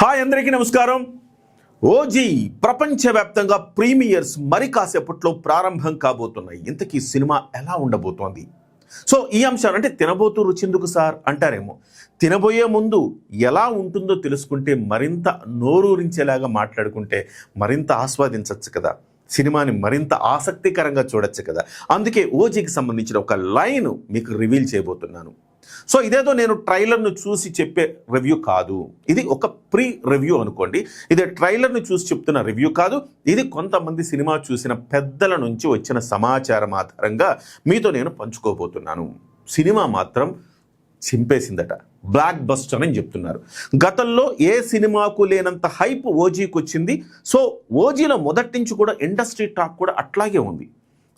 Hi అందరికీ నమస్కారం. OG ప్రపంచవ్యాప్తంగా ప్రీమియర్స్ మరి కాసేపట్లో ప్రారంభం కాబోతున్నాయి. ఇంతకీ సినిమా ఎలా ఉండబోతోంది? సో ఈ అంశాలు అంటే తినబోతూ రుచిందుకు సార్ అంటారేమో. తినబోయే ముందు ఎలా ఉంటుందో తెలుసుకుంటే మరింత నోరూరించేలాగా మాట్లాడుకుంటే మరింత ఆస్వాదించవచ్చు కదా, సినిమాని మరింత ఆసక్తికరంగా చూడొచ్చు కదా. అందుకే ఓజీకి సంబంధించిన ఒక లైన్ మీకు రివీల్ చేయబోతున్నాను. సో ఇదేదో నేను ట్రైలర్ను చూసి చెప్పే రివ్యూ కాదు, ఇది ఒక ప్రీ రివ్యూ అనుకోండి. ఇది ట్రైలర్ను చూసి చెప్తున్న రివ్యూ కాదు, ఇది కొంతమంది సినిమా చూసిన పెద్దల నుంచి వచ్చిన సమాచారం ఆధారంగా మీతో నేను పంచుకోబోతున్నాను. సినిమా మాత్రం చింపేసిందట, బ్లాక్ బస్టర్ అని చెప్తున్నారు. గతంలో ఏ సినిమాకు లేనంత హైప్ ఓజీకి వచ్చింది. సో ఓజీలో మొదటి నుంచి కూడా ఇండస్ట్రీ టాక్ కూడా అట్లాగే ఉంది.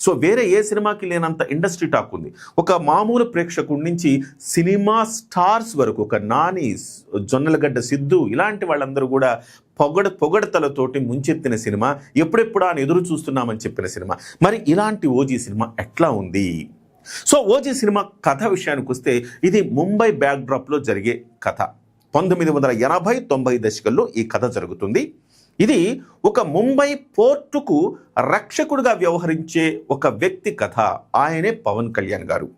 సో వేరే ఏ సినిమాకి లేనంత ఇండస్ట్రీ టాక్ ఉంది. ఒక మామూలు ప్రేక్షకుడి నుంచి సినిమా స్టార్స్ వరకు, ఒక నాని, జొన్నలగడ్డ సిద్ధు ఇలాంటి వాళ్ళందరూ కూడా పొగడతలతోటి ముంచెత్తిన సినిమా, ఎప్పుడెప్పుడా అని ఎదురు చూస్తున్నామని చెప్పిన సినిమా. మరి ఇలాంటి ఓజీ సినిమా ఎట్లా ఉంది? సో ఓజీ సినిమా కథ విషయానికి వస్తే ఇది ముంబై బ్యాక్డ్రాప్లో జరిగే కథ. 1980-90 దశకంలో ఈ కథ జరుగుతుంది. ఇది ఒక ముంబై పోర్టుకు రక్షకుడిగా వ్యవహరించే ఒక వ్యక్తి కథ. ఆయనే పవన్ కళ్యాణ్ గారు.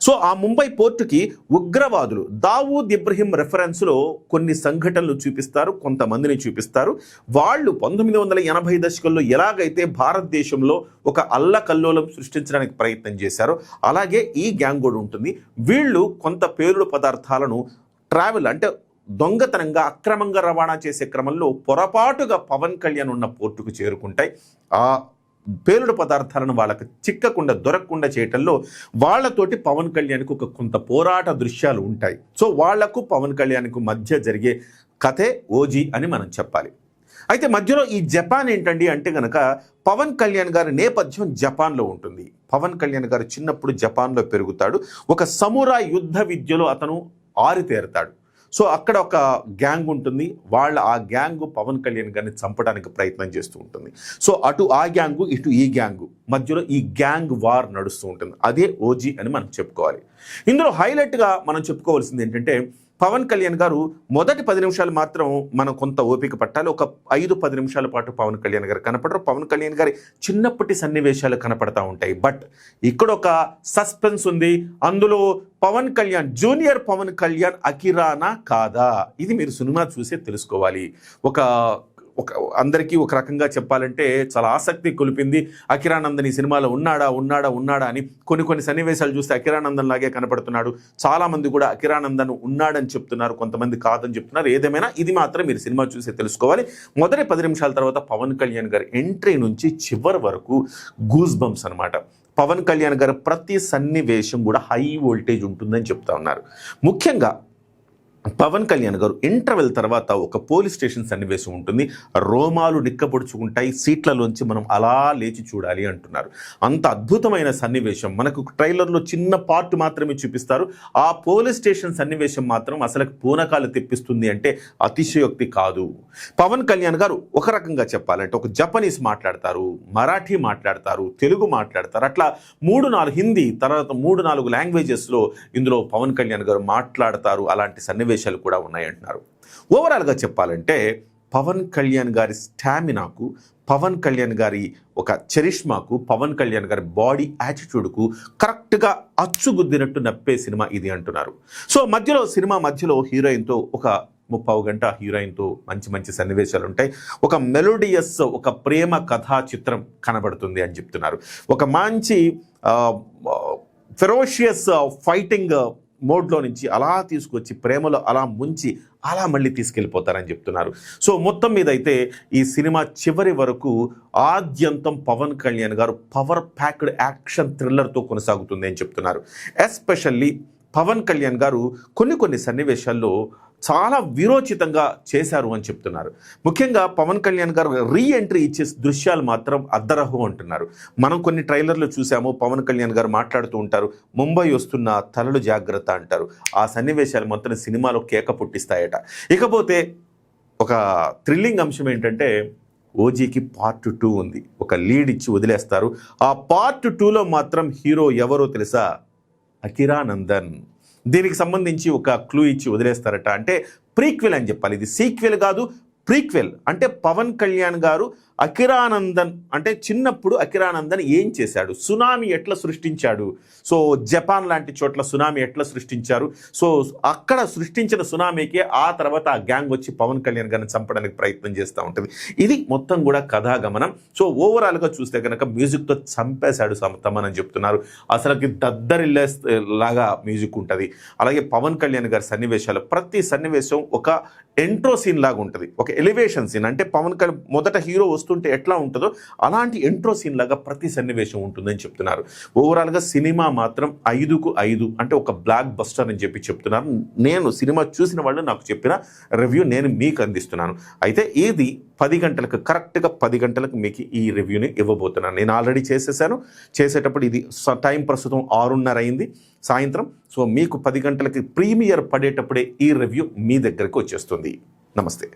సో ఆ ముంబై పోర్టుకి ఉగ్రవాదులు దావూద్ ఇబ్రహీం రెఫరెన్స్లో కొన్ని సంఘటనలు చూపిస్తారు, కొంతమందిని చూపిస్తారు. వాళ్ళు 1980 దశకంలో ఎలాగైతే భారతదేశంలో ఒక అల్లకల్లోలం సృష్టించడానికి ప్రయత్నం చేశారో అలాగే ఈ గ్యాంగ్ కూడా ఉంటుంది. వీళ్ళు కొంత పేలుడు పదార్థాలను ట్రావెల్ అంటే దొంగతనంగా అక్రమంగా రవాణా చేసే క్రమంలో పొరపాటుగా పవన్ కళ్యాణ్ ఉన్న పోర్టుకు చేరుకుంటాయి. ఆ పేలుడు పదార్థాలను వాళ్ళకి చిక్కకుండా దొరకకుండా చేయటంలో వాళ్ళతోటి పవన్ కళ్యాణ్కి ఒక కొంత పోరాట దృశ్యాలు ఉంటాయి. సో వాళ్లకు పవన్ కళ్యాణ్కు మధ్య జరిగే కథే ఓజీ అని మనం చెప్పాలి. అయితే మధ్యలో ఈ జపాన్ ఏంటండి అంటే గనక పవన్ కళ్యాణ్ గారి నేపథ్యం జపాన్లో ఉంటుంది. పవన్ కళ్యాణ్ గారు చిన్నప్పుడు జపాన్లో పెరుగుతాడు. ఒక సమురాయ్ యుద్ధ విద్యలో అతను ఆరితేరుతాడు. సో అక్కడ ఒక గ్యాంగ్ ఉంటుంది. ఆ గ్యాంగ్ పవన్ కళ్యాణ్ గారిని చంపడానికి ప్రయత్నం చేస్తూ ఉంటుంది. సో అటు ఆ గ్యాంగు ఇటు ఈ గ్యాంగు మధ్యలో ఈ గ్యాంగ్ వార్ నడుస్తూ ఉంటుంది. అదే ఓజీ అని మనం చెప్పుకోవాలి. ఇందులో హైలైట్గా మనం చెప్పుకోవాల్సింది ఏంటంటే పవన్ కళ్యాణ్ గారు మొదటి 10 నిమిషాలు మాత్రం మనం కొంత ఓపిక పట్టాలి. ఒక 5-10 నిమిషాల పాటు పవన్ కళ్యాణ్ గారు కనపడరు. పవన్ కళ్యాణ్ గారి చిన్నప్పటి సన్నివేశాలు కనపడతా ఉంటాయి. బట్ ఇక్కడ ఒక సస్పెన్స్ ఉంది. అందులో పవన్ కళ్యాణ్ జూనియర్ పవన్ కళ్యాణ్ అకిరానా కాదా, ఇది మీరు సినిమా చూసే తెలుసుకోవాలి. అందరికీ ఒక రకంగా చెప్పాలంటే చాలా ఆసక్తి కొలిపింది. అకిరానందన్ ఈ సినిమాలో ఉన్నాడా అని కొన్ని సన్నివేశాలు చూస్తే అకిరానందన్ లాగే కనపడుతున్నాడు. చాలామంది కూడా అకిరానందన్ ఉన్నాడని చెప్తున్నారు, కొంతమంది కాదని చెప్తున్నారు. ఏదేమైనా ఇది మాత్రం మీరు సినిమా చూసే తెలుసుకోవాలి. మొదటి 10 నిమిషాల తర్వాత పవన్ కళ్యాణ్ గారి ఎంట్రీ నుంచి చివరి వరకు గూస్ బంప్స్ అనమాట. పవన్ కళ్యాణ్ గారి ప్రతి సన్నివేశం కూడా హై వోల్టేజ్ ఉంటుందని చెప్తా ఉన్నారు. ముఖ్యంగా పవన్ కళ్యాణ్ గారు ఇంటర్వెల్ తర్వాత ఒక పోలీస్ స్టేషన్ సన్నివేశం ఉంటుంది. రోమాలు నిక్కపొడుచుకుంటాయి, సీట్లలోంచి మనం అలా లేచి చూడాలి అంటున్నారు. అంత అద్భుతమైన సన్నివేశం. మనకు ట్రైలర్లో చిన్న పార్ట్ మాత్రమే చూపిస్తారు. ఆ పోలీస్ స్టేషన్ సన్నివేశం మాత్రం అసలు పూనకాలు తెప్పిస్తుంది అంటే అతిశయోక్తి కాదు. పవన్ కళ్యాణ్ గారు ఒక రకంగా చెప్పాలంటే ఒక జపనీస్ మాట్లాడతారు, మరాఠీ మాట్లాడతారు, తెలుగు మాట్లాడతారు, అట్లా 3-4 హిందీ, తర్వాత 3-4 లాంగ్వేజెస్లో ఇందులో పవన్ కళ్యాణ్ గారు మాట్లాడతారు. అలాంటి సన్నివేశాలు కూడా ఉన్నాయంటున్నారు. ఓవరాల్గా చెప్పాలంటే పవన్ కళ్యాణ్ గారి స్టామినాకు, పవన్ కళ్యాణ్ గారి ఒక చరిష్మాకు, పవన్ కళ్యాణ్ గారి బాడీ యాటిట్యూడ్కు కరెక్ట్గా అచ్చుగుద్దినట్టు నప్పే సినిమా ఇది అంటున్నారు. సో సినిమా మధ్యలో హీరోయిన్తో ఒక 30 గంట హీరోయిన్తో మంచి సన్నివేశాలు ఉంటాయి. ఒక మెలోడియస్ ఒక ప్రేమ కథా చిత్రం కనబడుతుంది అని చెప్తున్నారు. ఒక మంచి ఫెరోషియస్ ఫైటింగ్ మోడ్లో నుంచి అలా తీసుకొచ్చి ప్రేమలో అలా ముంచి అలా మళ్ళీ తీసుకెళ్ళిపోతారని చెప్తున్నారు. సో మొత్తం మీద అయితే ఈ సినిమా చివరి వరకు ఆద్యంతం పవన్ కళ్యాణ్ గారు పవర్ ప్యాక్డ్ యాక్షన్ థ్రిల్లర్తో కొనసాగుతుంది అని చెప్తున్నారు. ఎస్పెషల్లీ పవన్ కళ్యాణ్ గారు కొన్ని సన్నివేశాల్లో చాలా వీరోచితంగా చేశారు అని చెప్తున్నారు. ముఖ్యంగా పవన్ కళ్యాణ్ గారు రీఎంట్రీ ఇచ్చే దృశ్యాలు మాత్రం అద్దరహు అంటున్నారు. మనం కొన్ని ట్రైలర్లు చూసాము. పవన్ కళ్యాణ్ గారు మాట్లాడుతూ ఉంటారు, ముంబై వస్తున్న తలలు జాగ్రత్త అంటారు. ఆ సన్నివేశాలు మొత్తం సినిమాలో కేక పుట్టిస్తాయట. ఇకపోతే ఒక థ్రిల్లింగ్ అంశం ఏంటంటే ఓజీకి పార్ట్ 2 ఉంది. ఒక లీడ్ ఇచ్చి వదిలేస్తారు. ఆ పార్ట్ 2లో మాత్రం హీరో ఎవరో తెలుసా? అకిరానందన్. దీనికి సంబంధించి ఒక క్లూ ఇచ్చి వదిలేస్తారట. అంటే ప్రీక్వెల్ అని చెప్పాలి. ఇది సీక్వెల్ కాదు, ప్రీక్వెల్. అంటే పవన్ కళ్యాణ్ గారు అకిరానందన్ అంటే చిన్నప్పుడు అకిరానందన్ ఏం చేశాడు, సునామీ ఎట్లా సృష్టించాడు, సో జపాన్ లాంటి చోట్ల సునామీ ఎట్లా సృష్టించారు, సో అక్కడ సృష్టించిన సునామీకి ఆ తర్వాత ఆ గ్యాంగ్ వచ్చి పవన్ కళ్యాణ్ గారిని చంపడానికి ప్రయత్నం చేస్తూ ఉంటుంది. ఇది మొత్తం కూడా కథాగమనం. సో ఓవరాల్గా చూస్తే కనుక మ్యూజిక్తో చంపేశాడు తమన్ అని చెప్తున్నారు. అసలుకి దద్దరిల్లే లాగా మ్యూజిక్ ఉంటుంది. అలాగే పవన్ కళ్యాణ్ గారి సన్నివేశాలు, ప్రతి సన్నివేశం ఒక ఎంట్రో సీన్ లాగా ఉంటుంది, ఒక ఎలివేషన్ సీన్. అంటే పవన్ కళ్యాణ్ మొదట హీరో వస్తుంటే ఎట్లా ఉంటుందో అలాంటి ఎంట్రో సీన్ లాగా ప్రతి సన్నివేశం ఉంటుందని చెప్తున్నారు. ఓవరాల్గా సినిమా మాత్రం 5కు 5 అంటే ఒక బ్లాక్ బస్టర్ అని చెప్తున్నారు. నేను సినిమా చూసిన వాళ్ళు నాకు చెప్పిన రివ్యూ నేను మీకు అందిస్తున్నాను. అయితే ఇది 10 గంటలకు కరెక్ట్గా 10 గంటలకు మీకు ఈ రివ్యూని ఇవ్వబోతున్నాను. నేను ఆల్రెడీ చేసేటప్పుడు ఇది టైం ప్రస్తుతం 6:30 అయింది సాయంత్రం. సో మీకు 10 గంటలకి ప్రీమియర్ పడేటప్పుడే ఈ రివ్యూ మీ దగ్గరికి వచ్చేస్తుంది. నమస్తే.